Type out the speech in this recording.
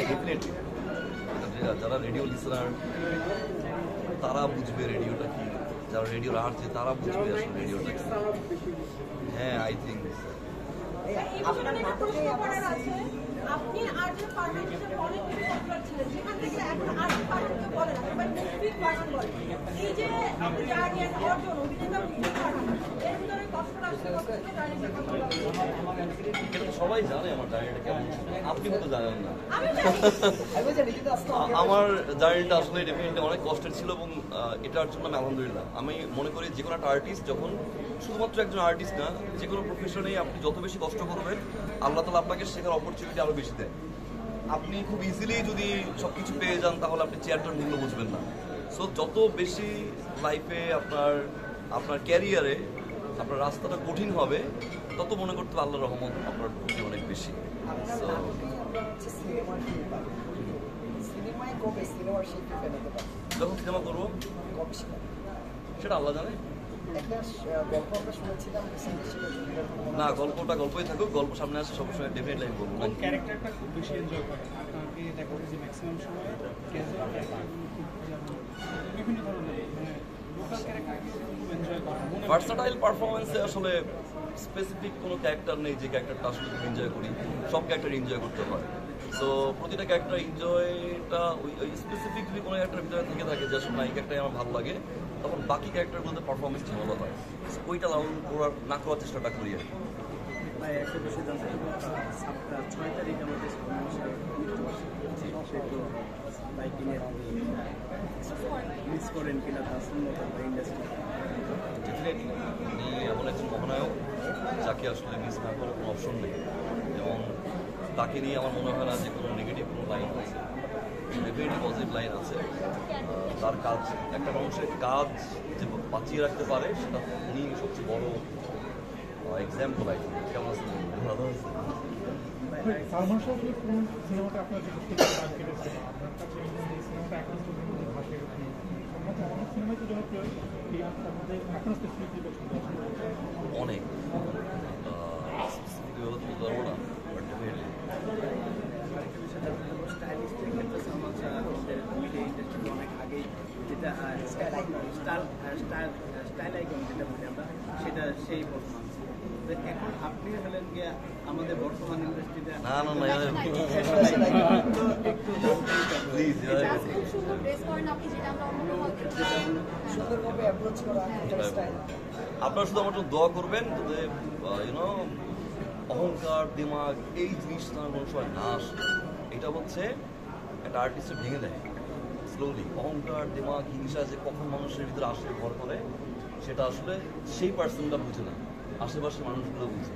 Definitely যারা radio listener তারা বুঝবে রেডিওটা কি, যারা রেডিওর আর্টে তারা বুঝবে আসলে রেডিওটা কি। হ্যাঁ, আই থিঙ্ক আপনি আর্টের পারফরম্যান্সে অনেক কিছু পপুলার ছিলেন, যেখান থেকে এখন আর্টের পারফরম্যান্সকে বলে না, এবার মুভির পারফর্ম বলে। এই যে আপনি জার্নি অর্জন অভিনেতা মুভির পারফর্ম, এর ভিতরে কষ্টটা আসছে কত ছিল জার্নিটা কেমন লাগলো? এটা তো সবাই জানে আমার জার্নিটা কেমন ছিল, আপনি হয়তো জানেন না। আমার জার্নিটা আসলে ডেফিনেটলি অনেক কষ্টের ছিল এবং এটার জন্য আমি আলহামদুলিল্লাহ। আমি মনে করি যে কোনো একটা আর্টিস্ট যখন, শুধুমাত্র একজন আর্টিস্ট না, যে কোনো প্রফেশনেই আপনি যত বেশি কষ্ট করবেন আল্লাহ তাআলা আপনাকে শেখার অপরচুনিটি আরও বেশি দেয়। আপনি খুব ইজিলি যদি সব কিছু পেয়ে যান তাহলে আপনি চেয়ারটার মূল্য বুঝবেন না। সো যত বেশি লাইফে আপনার ক্যারিয়ারে আপনার রাস্তাটা কঠিন হবে তত মনে করতে হবে আল্লাহর রহমত আপনার প্রতি অনেক বেশি। যখন সিনেমা করবো সেটা আল্লাহ জানে। না, গল্পটা গল্পই থাকুক, গল্প সামনে আসে সবসময় ডেফিনেটলি আমি বলবো। ক্যারেক্টারটা খুব বেশি এনজয় করে আপনাকে দেখা যায় যে ম্যাক্সিমাম সময় ক্যাজুয়াল ক্যারেক্টারগুলো খুব যেমন বিভিন্ন ধরনের মানে লোকাল ক্যারেক্টারকে খুব এনজয় করে। ভার্সাটাইল পারফরমেন্সে আসলে স্পেসিফিক কোনো ক্যারেক্টার নেই যে ক্যারেক্টারটা আসলে খুব এনজয় করি, সব ক্যারেক্টার এনজয় করতে হয়। সো প্রতিটা ক্যারেক্টার এনজয়টা ওই স্পেসিফিকলি কোনো ক্যারেক্টার ভিতরে থেকে থাকে যে আসলে এই ক্যারেক্টারই আমার ভালো লাগে, তখন বাকি ক্যারেক্টারগুলোতে পারফরমেন্স ভালো হয়। ওইটা না করার চেষ্টাটা করি আর কি। একটা বিষয় জানতে চাই, 6 তারিখ আমাদের বাইকিংয়ে মিস করেন কিনা তা শূন্যতা ইন্ডাস্ট্রি। ডেফিনেটলি উনি এমন একজন মহানায়ক যাকে আসলে মিস না করার কোনো অপশন নেই, এবং তাকে নিয়ে আমার মনে হয় না যে কোনো নেগেটিভ কোনো লাইন আছে, ডেফিনেটলি পজিটিভ লাইন আছে। তার কাজ, একটা মানুষের কাজ যে বাঁচিয়ে রাখতে পারে সেটা উনি সবচেয়ে বড় এক্সাম্পল। আই থিঙ্ক কেমন আছে ভালো আছে। সালমান শাহ সিনেমাটা আপনার যে টাইম কেটেছে আপনার কাছে এই সিনেমাটা এখন পর্যন্ত ভাষায় অনেক সিনেমাই তো জনপ্রিয়, আমাদের এখন স্পেসিফিকলি পছন্দ অনেক স্পেসিফিকভাবে বলতে পারবো না, বাট ডেফিনেটলি স্টাইলিস্টের ক্ষেত্রে সালমান শাহ আমাদের মিডিয়া ইন্ডাস্ট্রিতে অনেক আগেই যেটা স্টাইল আইকন যেটা বলি আমরা, সেটা সেই বর্তমান। এখন আপনি হলেন গিয়ে আমাদের বর্তমান ইন্ডাস্ট্রিতে না না না একটু প্লিজ সুন্দরভাবে অ্যাপ্রোচ করা স্টাইল। আপনারা শুধু আমার জন্য দোয়া করবেন যাতে ইউনো অহংকার দিমাগ এই জিনিসটা কোনো সময় না আসে। এটা হচ্ছে একটা আর্টিস্টে ভেঙে দেয় স্লোলি। অহংকার দিমাগ হিংসা যে কখন মানুষের ভিতরে আসে ভর করে, সেটা আসলে সেই পার্সনটা বুঝে না, আশেপাশের মানুষগুলো বুঝে।